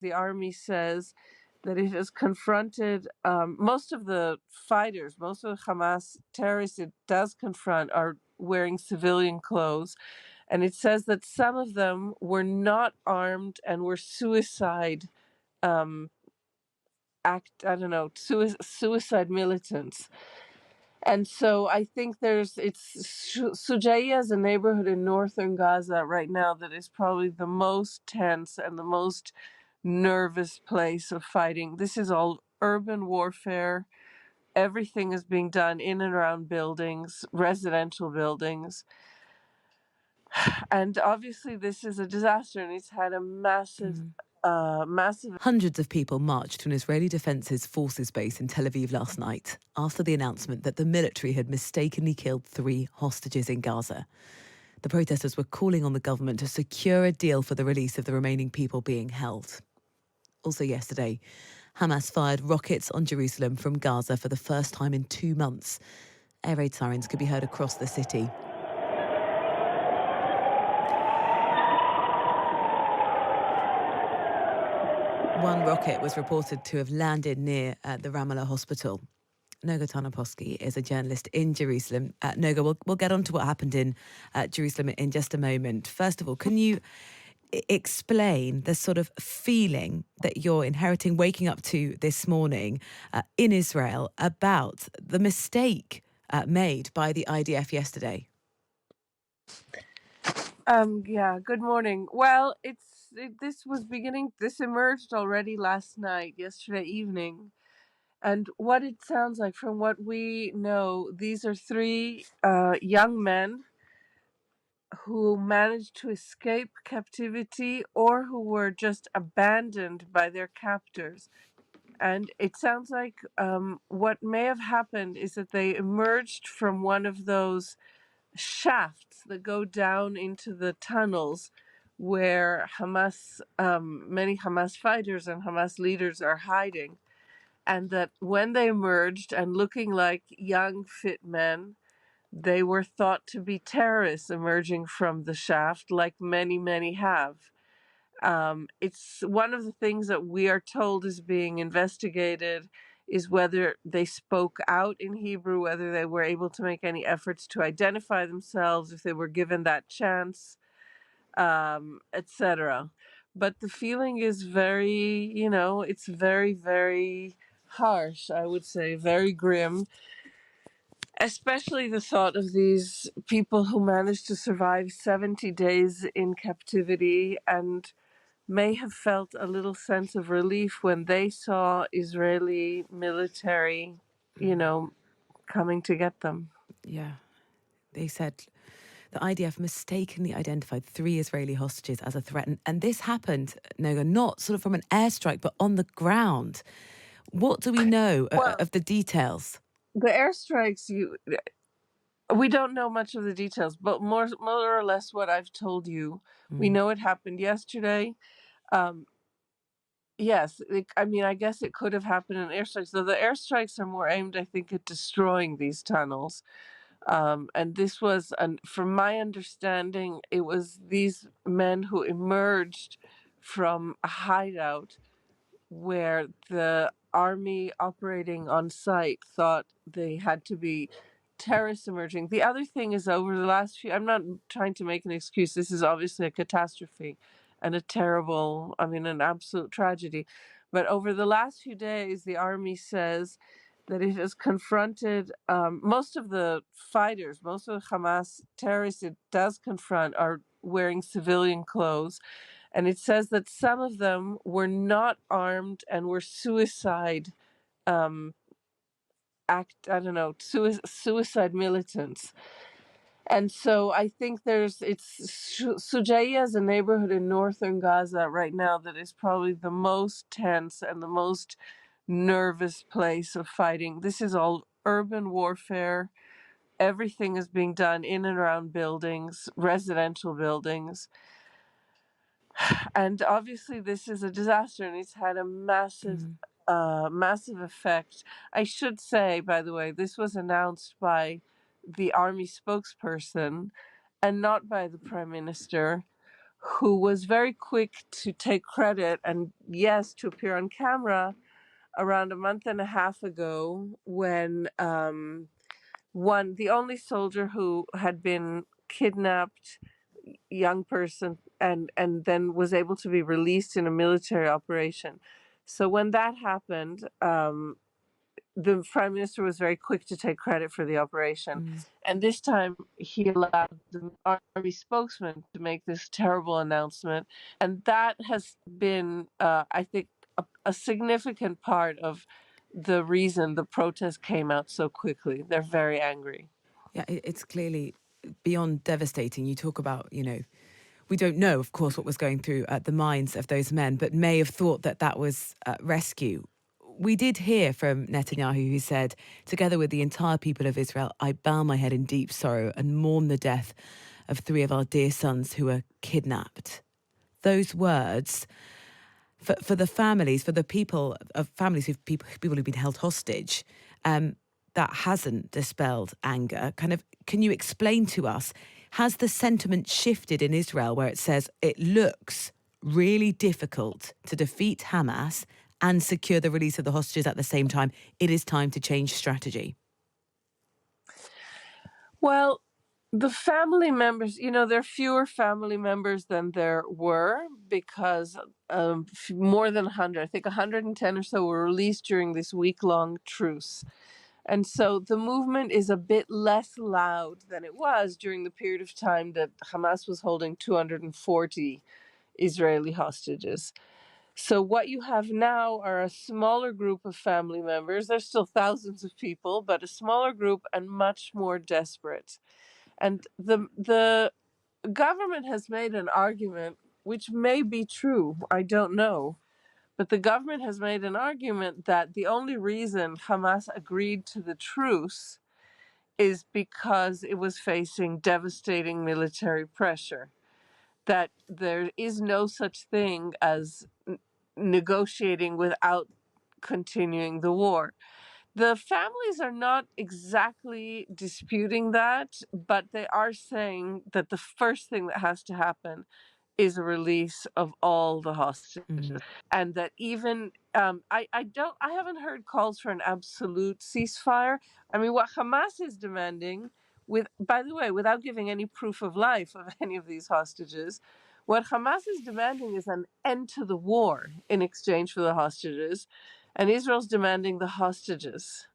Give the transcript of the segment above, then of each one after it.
the army says that it has confronted most of the fighters, most of the Hamas terrorists it does confront are wearing civilian clothes. And it says that some of them were not armed and were suicide um, suicide militants. And so I think Sujaiya is a neighborhood in northern Gaza right now that is probably the most tense and the most nervous place of fighting. This is all urban warfare. Everything is being done in and around buildings, residential buildings. And obviously this is a disaster and it's had a massive. Hundreds of people marched to an Israeli Defense Forces base in Tel Aviv last night after the announcement that the military had mistakenly killed 3 hostages in Gaza. The protesters were calling on the government to secure a deal for the release of the remaining people being held. Also yesterday, Hamas fired rockets on Jerusalem from Gaza for the first time in 2 months. Air raid sirens could be heard across the city. One rocket was reported to have landed near the Ramallah hospital. Noga Tarnopolsky is a journalist in Jerusalem. Noga, we'll get on to what happened in Jerusalem in just a moment. First of all, can you explain the sort of feeling that you're inheriting, waking up to this morning in Israel about the mistake made by the IDF yesterday? Good morning. Well, this emerged already yesterday evening. And what it sounds like from what we know, these are 3 young men who managed to escape captivity or who were just abandoned by their captors. And it sounds like what may have happened is that they emerged from one of those shafts that go down into the tunnels where many Hamas fighters and Hamas leaders are hiding. And that when they emerged and looking like young, fit men, they were thought to be terrorists emerging from the shaft, like many, many have. It's one of the things that we are told is being investigated is whether they spoke out in Hebrew, whether they were able to make any efforts to identify themselves, if they were given that chance, etc. But the feeling is it's very, very harsh, I would say, very grim, especially the thought of these people who managed to survive 70 days in captivity and may have felt a little sense of relief when they saw Israeli military, coming to get them. Yeah, they said the IDF mistakenly identified 3 Israeli hostages as a threat. And this happened, Noga, not sort of from an airstrike, but on the ground. What do we know Well, of the details? the airstrikes, we don't know much of the details, but more or less what I've told you. We know it happened yesterday. Um, yes, I guess it could have happened in airstrikes, though the airstrikes are more aimed, I think, at destroying these tunnels. And this was, from my understanding, it was these men who emerged from a hideout where the army operating on site thought they had to be terrorists emerging. The other thing is over the last few, I'm not trying to make an excuse, this is obviously a catastrophe and an absolute tragedy. But over the last few days, the army says that it has confronted most of the fighters, most of the Hamas terrorists it does confront are wearing civilian clothes. And it says that some of them were not armed and were suicide um, suicide militants. And so I think Sujaiya is a neighborhood in northern Gaza right now that is probably the most tense and the most nervous place of fighting. This is all urban warfare. Everything is being done in and around buildings, residential buildings. And obviously this is a disaster and it's had a massive effect. I should say, by the way, this was announced by the army spokesperson and not by the prime minister, who was very quick to take credit and, yes, to appear on camera around a month and a half ago when the only soldier who had been kidnapped, young person, and then was able to be released in a military operation. So when that happened, the prime minister was very quick to take credit for the operation. And this time he allowed the army spokesman to make this terrible announcement. And that has been, I think, a significant part of the reason the protest came out so quickly. They're very angry. Yeah, it's clearly beyond devastating. You talk about, we don't know, of course, what was going through the minds of those men, but may have thought that that was rescue. We did hear from Netanyahu, who said, together with the entire people of Israel, I bow my head in deep sorrow and mourn the death of 3 of our dear sons who were kidnapped. Those words, for the families, for the people of families people who've been held hostage, that hasn't dispelled anger. Can you explain to us, has the sentiment shifted in Israel where it says it looks really difficult to defeat Hamas and secure the release of the hostages at the same time? It is time to change strategy. Well, the family members, there are fewer family members than there were because more than 100, I think 110 or so were released during this week-long truce. And so the movement is a bit less loud than it was during the period of time that Hamas was holding 240 Israeli hostages. So what you have now are a smaller group of family members. There's still thousands of people, but a smaller group and much more desperate. And the government has made an argument, which may be true, I don't know, but the government has made an argument that the only reason Hamas agreed to the truce is because it was facing devastating military pressure, that there is no such thing as negotiating without continuing the war. The families are not exactly disputing that, but they are saying that the first thing that has to happen is a release of all the hostages, and that even I haven't heard calls for an absolute ceasefire. I mean, what Hamas is demanding, with by the way, without giving any proof of life of any of these hostages, what Hamas is demanding is an end to the war in exchange for the hostages, and Israel's demanding the hostages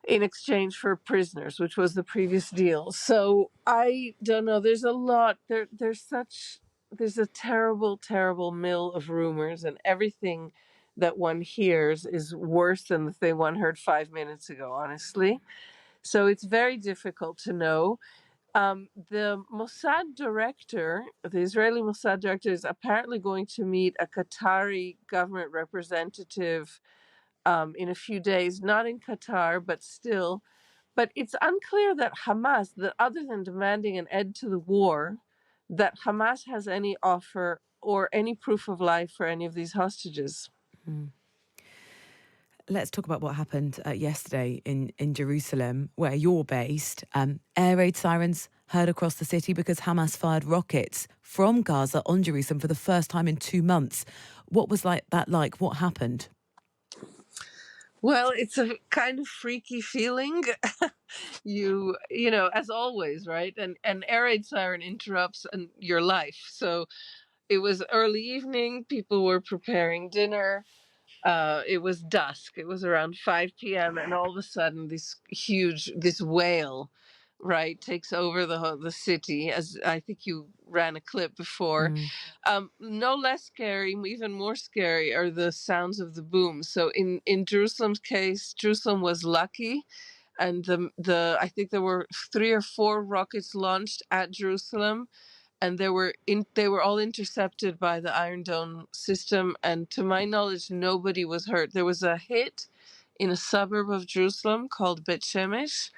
in exchange for prisoners, which was the previous deal. So I don't know. There's a lot. There's a terrible, terrible mill of rumors, and everything that one hears is worse than the thing one heard 5 minutes ago, honestly. So it's very difficult to know. The Mossad director, the Israeli Mossad director, is apparently going to meet a Qatari government representative in a few days, not in Qatar, but still. But it's unclear that Hamas, that other than demanding an end to the war, that Hamas has any offer or any proof of life for any of these hostages. Let's talk about what happened yesterday in Jerusalem, where you're based. Air raid sirens heard across the city because Hamas fired rockets from Gaza on Jerusalem for the first time in 2 months. What was that like? What happened? Well, it's a kind of freaky feeling. As always, right? And air raid siren interrupts your life. So it was early evening. People were preparing dinner. It was dusk. It was around 5 p.m. And all of a sudden, this whale, right, takes over the city. As I think you ran a clip before. No less scary, even more scary, are the sounds of the booms. So in Jerusalem's case, Jerusalem was lucky, and the I think there were 3 or 4 rockets launched at Jerusalem, and they were all intercepted by the Iron Dome system, and to my knowledge nobody was hurt. There was a hit in a suburb of Jerusalem called Bet Shemesh,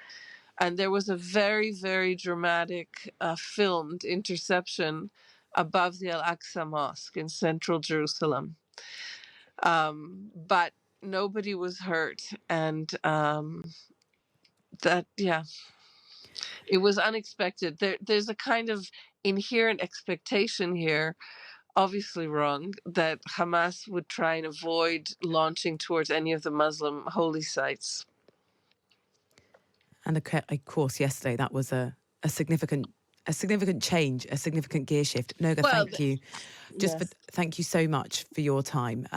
and there was a very, very dramatic filmed interception above the Al-Aqsa Mosque in central Jerusalem, but nobody was hurt. And that, yeah, it was unexpected. There's a kind of inherent expectation here, obviously wrong, that Hamas would try and avoid launching towards any of the Muslim holy sites. And of course, yesterday that was a significant change, a significant gear shift. Noga, Well, thank you. yes. Thank you so much for your time.